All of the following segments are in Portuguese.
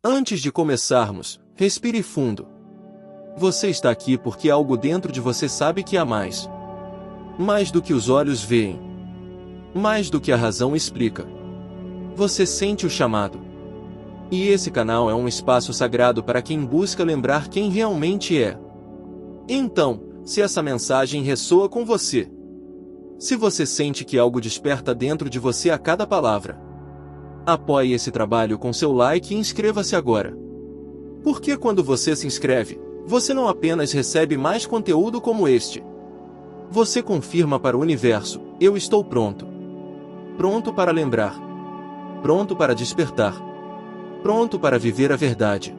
Antes de começarmos, respire fundo. Você está aqui porque algo dentro de você sabe que há mais. Mais do que os olhos veem. Mais do que a razão explica. Você sente o chamado. E esse canal é um espaço sagrado para quem busca lembrar quem realmente é. Então, se essa mensagem ressoa com você, se você sente que algo desperta dentro de você a cada palavra, apoie esse trabalho com seu like e inscreva-se agora. Porque quando você se inscreve, você não apenas recebe mais conteúdo como este. Você confirma para o universo: eu estou pronto. Pronto para lembrar. Pronto para despertar. Pronto para viver a verdade.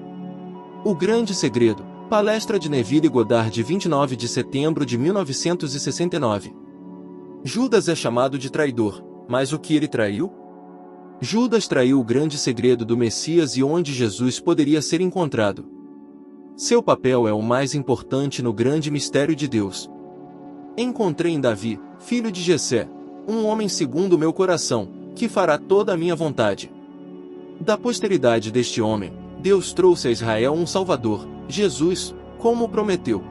O Grande Segredo. Palestra de Neville Goddard, de 29 de setembro de 1969. Judas é chamado de traidor, mas o que ele traiu? Judas traiu o grande segredo do Messias e onde Jesus poderia ser encontrado. Seu papel é o mais importante no grande mistério de Deus. Encontrei em Davi, filho de Jessé, um homem segundo o meu coração, que fará toda a minha vontade. Da posteridade deste homem, Deus trouxe a Israel um Salvador, Jesus, como prometeu.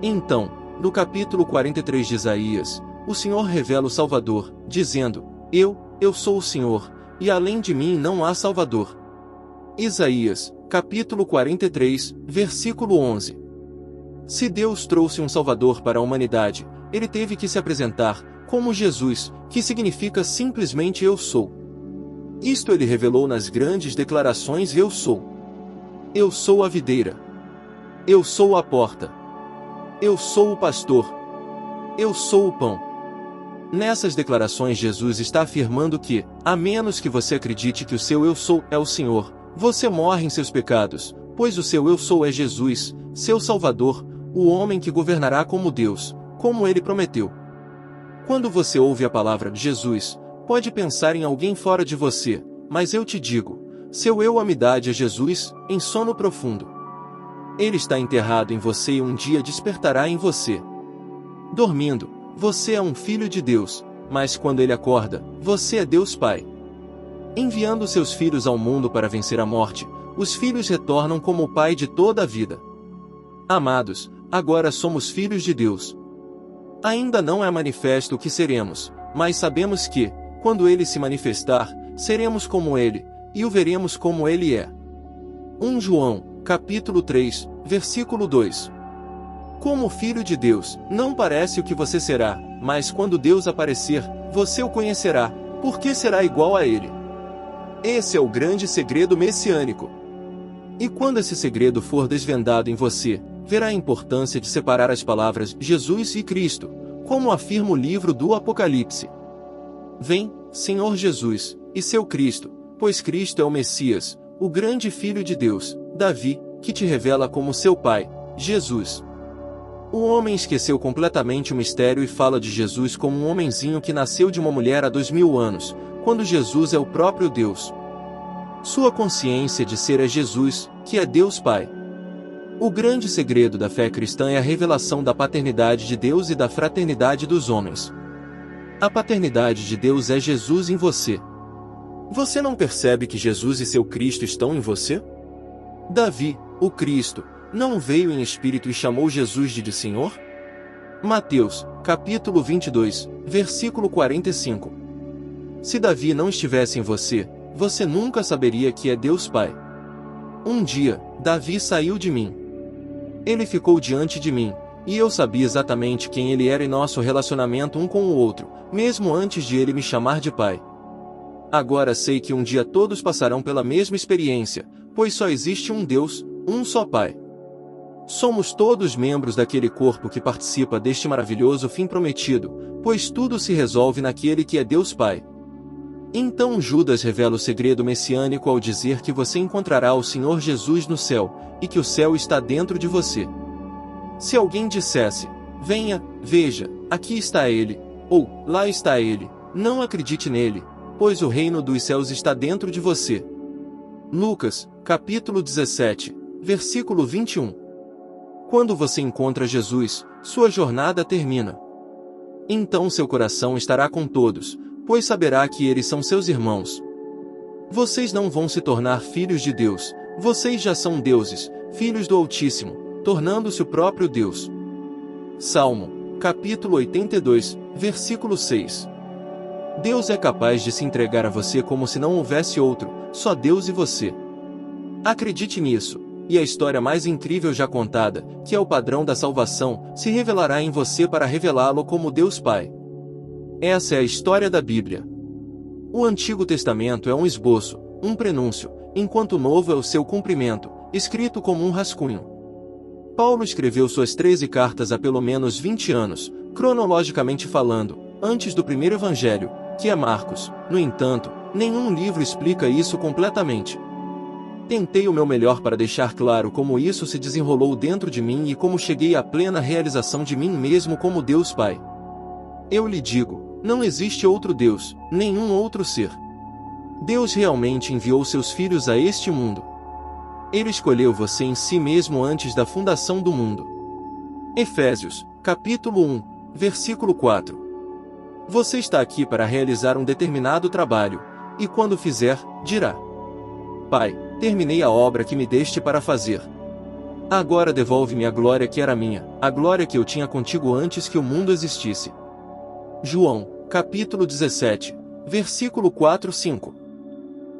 Então, no capítulo 43 de Isaías, o Senhor revela o Salvador, dizendo: Eu sou o Senhor, e além de mim não há Salvador. Isaías, capítulo 43, versículo 11. Se Deus trouxe um Salvador para a humanidade, ele teve que se apresentar como Jesus, que significa simplesmente eu sou. Isto ele revelou nas grandes declarações: eu sou. Eu sou a videira. Eu sou a porta. Eu sou o pastor. Eu sou o pão. Nessas declarações Jesus está afirmando que, a menos que você acredite que o seu eu sou é o Senhor, você morre em seus pecados, pois o seu eu sou é Jesus, seu Salvador, o homem que governará como Deus, como ele prometeu. Quando você ouve a palavra de Jesus, pode pensar em alguém fora de você, mas eu te digo, seu eu-amidade é Jesus, em sono profundo. Ele está enterrado em você e um dia despertará em você. Dormindo, você é um filho de Deus, mas quando ele acorda, você é Deus Pai. Enviando seus filhos ao mundo para vencer a morte, os filhos retornam como o Pai de toda a vida. Amados, agora somos filhos de Deus. Ainda não é manifesto o que seremos, mas sabemos que, quando ele se manifestar, seremos como ele, e o veremos como ele é. 1 João, capítulo 3, versículo 2. Como filho de Deus, não parece o que você será, mas quando Deus aparecer, você o conhecerá, porque será igual a ele. Esse é o grande segredo messiânico. E quando esse segredo for desvendado em você, verá a importância de separar as palavras Jesus e Cristo, como afirma o livro do Apocalipse. Vem, Senhor Jesus, e seu Cristo, pois Cristo é o Messias, o grande Filho de Deus, Davi, que te revela como seu Pai, Jesus. O homem esqueceu completamente o mistério e fala de Jesus como um homenzinho que nasceu de uma mulher há 2000 anos, quando Jesus é o próprio Deus. Sua consciência de ser é Jesus, que é Deus Pai. O grande segredo da fé cristã é a revelação da paternidade de Deus e da fraternidade dos homens. A paternidade de Deus é Jesus em você. Você não percebe que Jesus e seu Cristo estão em você? Davi, o Cristo, não veio em espírito e chamou Jesus de Senhor? Mateus, capítulo 22, versículo 45. Se Davi não estivesse em você, você nunca saberia que é Deus Pai. Um dia, Davi saiu de mim. Ele ficou diante de mim, e eu sabia exatamente quem ele era em nosso relacionamento um com o outro, mesmo antes de ele me chamar de pai. Agora sei que um dia todos passarão pela mesma experiência, pois só existe um Deus, um só Pai. Somos todos membros daquele corpo que participa deste maravilhoso fim prometido, pois tudo se resolve naquele que é Deus Pai. Então Judas revela o segredo messiânico ao dizer que você encontrará o Senhor Jesus no céu, e que o céu está dentro de você. Se alguém dissesse: venha, veja, aqui está ele, ou lá está ele, não acredite nele, pois o reino dos céus está dentro de você. Lucas, capítulo 17, versículo 21. Quando você encontra Jesus, sua jornada termina. Então seu coração estará com todos, pois saberá que eles são seus irmãos. Vocês não vão se tornar filhos de Deus, Vocês já são deuses, filhos do Altíssimo, tornando-se o próprio Deus. Salmo, capítulo 82, versículo 6. Deus é capaz de se entregar a você como se não houvesse outro, só Deus e você. Acredite nisso, e a história mais incrível já contada, que é o padrão da salvação, se revelará em você para revelá-lo como Deus Pai. Essa é a história da Bíblia. O Antigo Testamento é um esboço, um prenúncio, enquanto o Novo é o seu cumprimento, escrito como um rascunho. Paulo escreveu suas 13 cartas há pelo menos 20 anos, cronologicamente falando, antes do primeiro evangelho, que é Marcos. No entanto, nenhum livro explica isso completamente. Tentei o meu melhor para deixar claro como isso se desenrolou dentro de mim e como cheguei à plena realização de mim mesmo como Deus Pai. Eu lhe digo, não existe outro Deus, nenhum outro ser. Deus realmente enviou seus filhos a este mundo. Ele escolheu você em si mesmo antes da fundação do mundo. Efésios, capítulo 1, versículo 4. Você está aqui para realizar um determinado trabalho, e quando fizer, dirá: Pai, terminei a obra que me deste para fazer. Agora devolve-me a glória que era minha, a glória que eu tinha contigo antes que o mundo existisse. João, capítulo 17, versículo 4-5.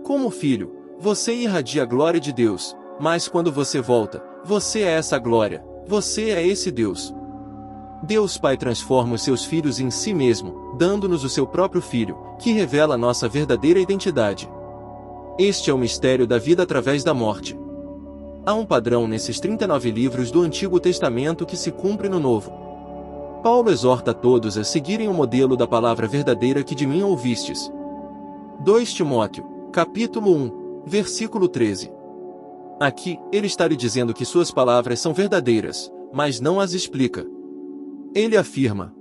Como filho, você irradia a glória de Deus, mas quando você volta, você é essa glória, você é esse Deus. Deus Pai transforma os seus filhos em si mesmo, dando-nos o seu próprio Filho, que revela nossa verdadeira identidade. Este é o mistério da vida através da morte. Há um padrão nesses 39 livros do Antigo Testamento que se cumpre no Novo. Paulo exorta a todos a seguirem o modelo da palavra verdadeira que de mim ouvistes. 2 Timóteo, capítulo 1, versículo 13. Aqui, ele está lhe dizendo que suas palavras são verdadeiras, mas não as explica. Ele afirma: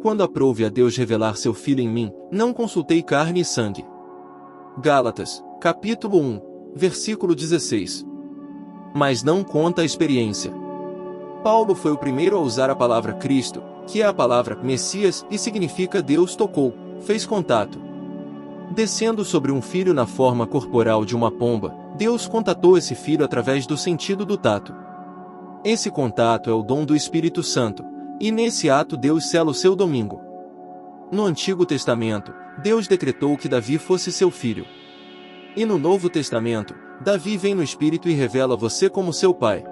quando aprouve a Deus revelar seu Filho em mim, não consultei carne e sangue. Gálatas, capítulo 1, versículo 16. Mas não conta a experiência. Paulo foi o primeiro a usar a palavra Cristo, que é a palavra Messias e significa Deus tocou, fez contato. Descendo sobre um filho na forma corporal de uma pomba, Deus contatou esse filho através do sentido do tato. Esse contato é o dom do Espírito Santo, e nesse ato Deus sela o seu domingo. No Antigo Testamento, Deus decretou que Davi fosse seu filho. E no Novo Testamento, Davi vem no Espírito e revela você como seu pai.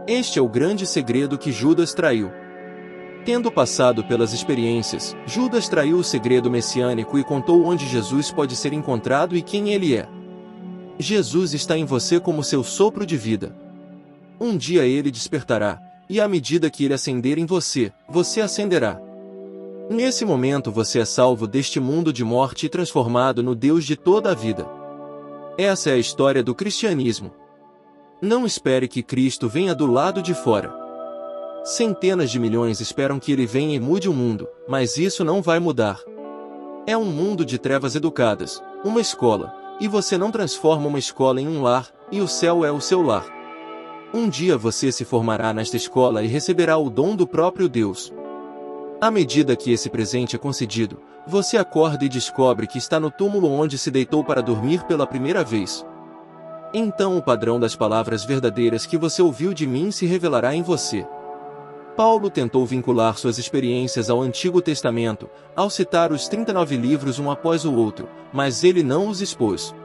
Este é o grande segredo que Judas traiu. Tendo passado pelas experiências, Judas traiu o segredo messiânico e contou onde Jesus pode ser encontrado e quem ele é. Jesus está em você como seu sopro de vida. Um dia ele despertará, e à medida que ele acender em você, você acenderá. Nesse momento você é salvo deste mundo de morte e transformado no Deus de toda a vida. Essa é a história do cristianismo. Não espere que Cristo venha do lado de fora. Centenas de milhões esperam que ele venha e mude o mundo, mas isso não vai mudar. É um mundo de trevas educadas, uma escola, e você não transforma uma escola em um lar, e o céu é o seu lar. Um dia você se formará nesta escola e receberá o dom do próprio Deus. À medida que esse presente é concedido, você acorda e descobre que está no túmulo onde se deitou para dormir pela primeira vez. Então o padrão das palavras verdadeiras que você ouviu de mim se revelará em você. Paulo tentou vincular suas experiências ao Antigo Testamento, ao citar os 39 livros um após o outro, mas ele não os expôs.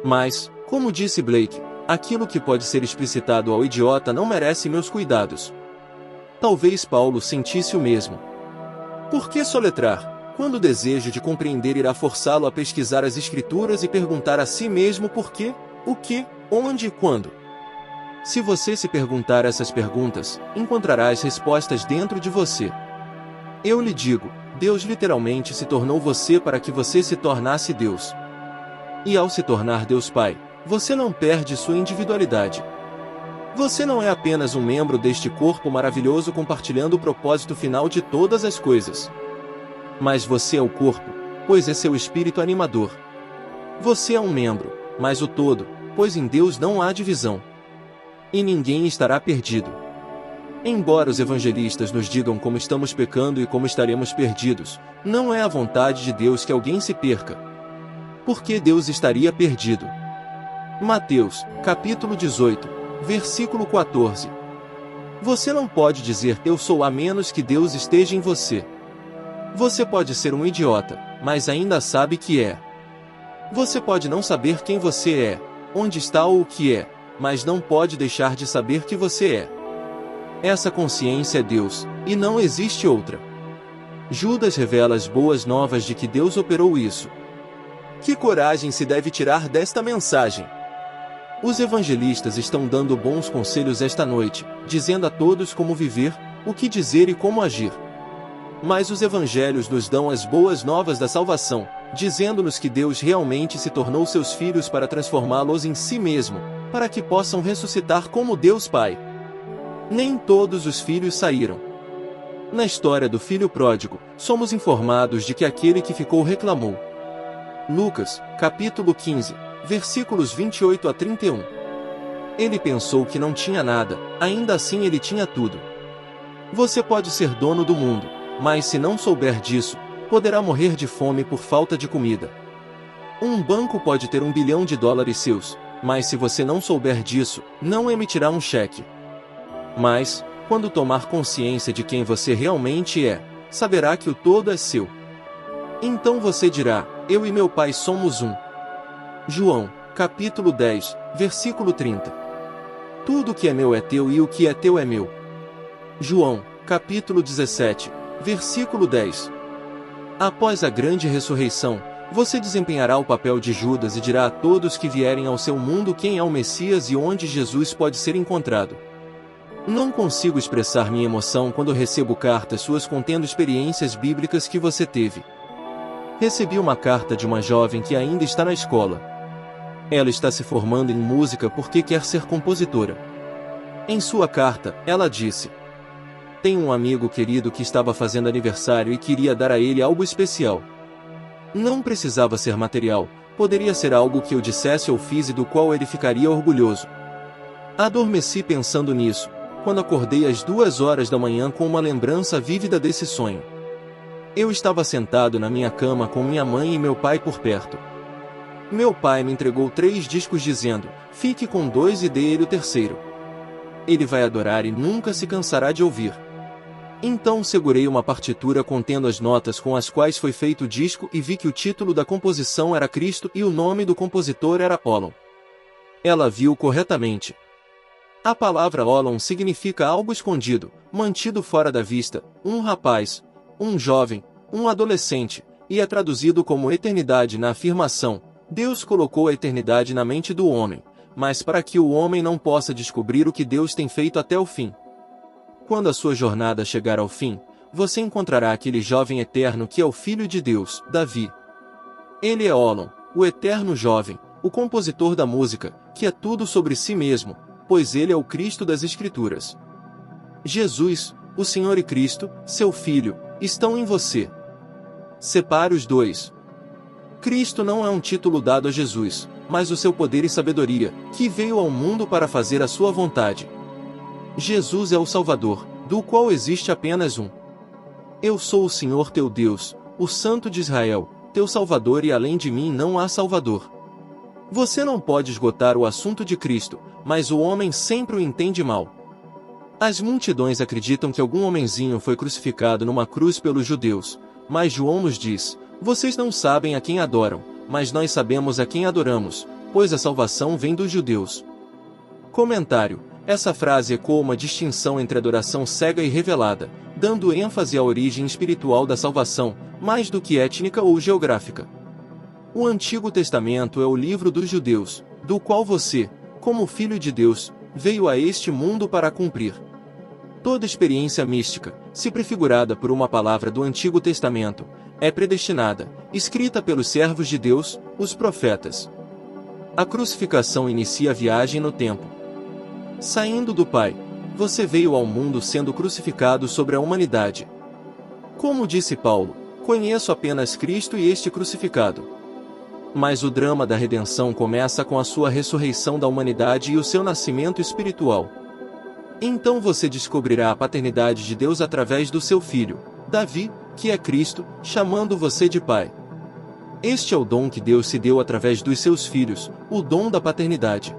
Mas, como disse Blake, aquilo que pode ser explicitado ao idiota não merece meus cuidados. Talvez Paulo sentisse o mesmo. Por que soletrar, quando o desejo de compreender irá forçá-lo a pesquisar as Escrituras e perguntar a si mesmo por quê, o que, onde e quando? Se você se perguntar essas perguntas, encontrará as respostas dentro de você. Eu lhe digo, Deus literalmente se tornou você para que você se tornasse Deus. E ao se tornar Deus Pai, você não perde sua individualidade. Você não é apenas um membro deste corpo maravilhoso compartilhando o propósito final de todas as coisas. Mas você é o corpo, pois é seu espírito animador. Você é um membro, mas o todo, pois em Deus não há divisão. E ninguém estará perdido. Embora os evangelistas nos digam como estamos pecando e como estaremos perdidos, não é a vontade de Deus que alguém se perca. Por que Deus estaria perdido? Mateus, capítulo 18, versículo 14. Você não pode dizer eu sou a menos que Deus esteja em você. Você pode ser um idiota, mas ainda sabe que é. Você pode não saber quem você é, onde está ou o que é, mas não pode deixar de saber que você é. Essa consciência é Deus, e não existe outra. Judas revela as boas novas de que Deus operou isso. Que coragem se deve tirar desta mensagem? Os evangelistas estão dando bons conselhos esta noite, dizendo a todos como viver, o que dizer e como agir. Mas os evangelhos nos dão as boas novas da salvação, dizendo-nos que Deus realmente se tornou seus filhos para transformá-los em si mesmo, para que possam ressuscitar como Deus Pai. Nem todos os filhos saíram. Na história do filho pródigo, somos informados de que aquele que ficou reclamou. Lucas, capítulo 15, versículos 28 a 31. Ele pensou que não tinha nada, ainda assim ele tinha tudo. Você pode ser dono do mundo, mas se não souber disso, poderá morrer de fome por falta de comida. Um banco pode ter $1 bilhão seus, mas se você não souber disso, não emitirá um cheque. Mas, quando tomar consciência de quem você realmente é, saberá que o todo é seu. Então você dirá, eu e meu pai somos um. João, capítulo 10, versículo 30. Tudo que é meu é teu e o que é teu é meu. João, capítulo 17, versículo 10. Após a grande ressurreição, você desempenhará o papel de Judas e dirá a todos que vierem ao seu mundo quem é o Messias e onde Jesus pode ser encontrado. Não consigo expressar minha emoção quando recebo cartas suas contendo experiências bíblicas que você teve. Recebi uma carta de uma jovem que ainda está na escola. Ela está se formando em música porque quer ser compositora. Em sua carta, ela disse: tenho um amigo querido que estava fazendo aniversário e queria dar a ele algo especial. Não precisava ser material, poderia ser algo que eu dissesse ou fiz e do qual ele ficaria orgulhoso. Adormeci pensando nisso, quando acordei às 2 horas da manhã com uma lembrança vívida desse sonho. Eu estava sentado na minha cama com minha mãe e meu pai por perto. Meu pai me entregou 3 discos dizendo, fique com 2 e dê ele o terceiro. Ele vai adorar e nunca se cansará de ouvir. Então segurei uma partitura contendo as notas com as quais foi feito o disco e vi que o título da composição era Cristo e o nome do compositor era Olon. Ela viu corretamente. A palavra Olon significa algo escondido, mantido fora da vista, um rapaz, um jovem, um adolescente, e é traduzido como eternidade na afirmação, Deus colocou a eternidade na mente do homem, mas para que o homem não possa descobrir o que Deus tem feito até o fim. Quando a sua jornada chegar ao fim, você encontrará aquele jovem eterno que é o Filho de Deus, Davi. Ele é Olon, o eterno jovem, o compositor da música, que é tudo sobre si mesmo, pois ele é o Cristo das Escrituras. Jesus, o Senhor e Cristo, seu Filho, estão em você. Separe os dois. Cristo não é um título dado a Jesus, mas o seu poder e sabedoria, que veio ao mundo para fazer a sua vontade. Jesus é o Salvador, do qual existe apenas um. Eu sou o Senhor teu Deus, o Santo de Israel, teu Salvador, e além de mim não há Salvador. Você não pode esgotar o assunto de Cristo, mas o homem sempre o entende mal. As multidões acreditam que algum homenzinho foi crucificado numa cruz pelos judeus, mas João nos diz, vocês não sabem a quem adoram, mas nós sabemos a quem adoramos, pois a salvação vem dos judeus. Comentário: essa frase ecoa uma distinção entre adoração cega e revelada, dando ênfase à origem espiritual da salvação, mais do que étnica ou geográfica. O Antigo Testamento é o livro dos judeus, do qual você, como filho de Deus, veio a este mundo para cumprir. Toda experiência mística, se prefigurada por uma palavra do Antigo Testamento, é predestinada, escrita pelos servos de Deus, os profetas. A crucificação inicia a viagem no tempo. Saindo do Pai, você veio ao mundo sendo crucificado sobre a humanidade. Como disse Paulo, conheço apenas Cristo e este crucificado. Mas o drama da redenção começa com a sua ressurreição da humanidade e o seu nascimento espiritual. Então você descobrirá a paternidade de Deus através do seu filho, Davi, que é Cristo, chamando você de Pai. Este é o dom que Deus se deu através dos seus filhos, o dom da paternidade.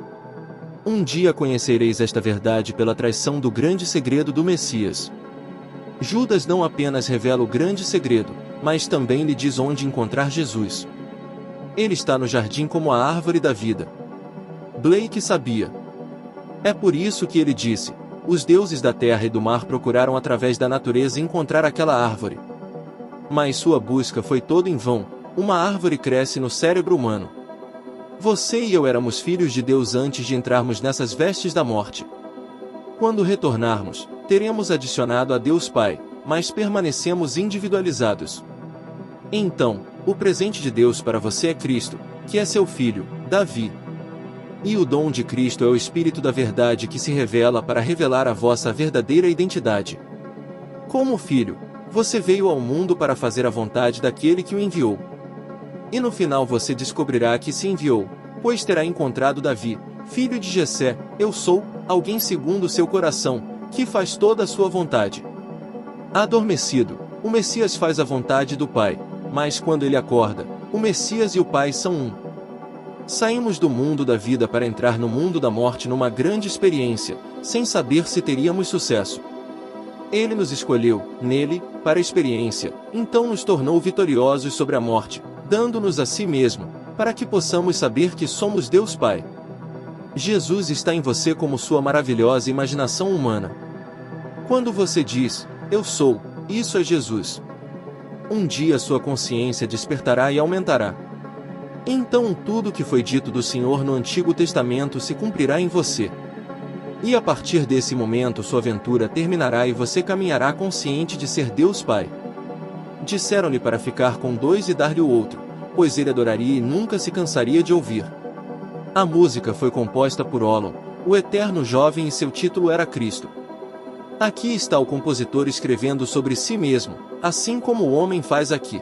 Um dia conhecereis esta verdade pela traição do grande segredo do Messias. Judas não apenas revela o grande segredo, mas também lhe diz onde encontrar Jesus. Ele está no jardim como a árvore da vida. Blake sabia. É por isso que ele disse: os deuses da terra e do mar procuraram através da natureza encontrar aquela árvore. Mas sua busca foi toda em vão. Uma árvore cresce no cérebro humano. Você e eu éramos filhos de Deus antes de entrarmos nessas vestes da morte. Quando retornarmos, teremos adicionado a Deus Pai, mas permanecemos individualizados. Então, o presente de Deus para você é Cristo, que é seu filho, Davi. E o dom de Cristo é o Espírito da verdade que se revela para revelar a vossa verdadeira identidade. Como filho, você veio ao mundo para fazer a vontade daquele que o enviou. E no final você descobrirá que se enviou, pois terá encontrado Davi, filho de Jessé. Eu sou, alguém segundo o seu coração, que faz toda a sua vontade. Adormecido, o Messias faz a vontade do Pai, mas quando ele acorda, o Messias e o Pai são um. Saímos do mundo da vida para entrar no mundo da morte numa grande experiência, sem saber se teríamos sucesso. Ele nos escolheu, nele, para a experiência, então nos tornou vitoriosos sobre a morte, dando-nos a si mesmo, para que possamos saber que somos Deus Pai. Jesus está em você como sua maravilhosa imaginação humana. Quando você diz, eu sou, isso é Jesus. Um dia sua consciência despertará e aumentará. Então tudo o que foi dito do Senhor no Antigo Testamento se cumprirá em você. E a partir desse momento sua aventura terminará e você caminhará consciente de ser Deus Pai. Disseram-lhe para ficar com dois e dar-lhe o outro, pois ele adoraria e nunca se cansaria de ouvir. A música foi composta por Olon, o eterno jovem, e seu título era Cristo. Aqui está o compositor escrevendo sobre si mesmo, assim como o homem faz aqui.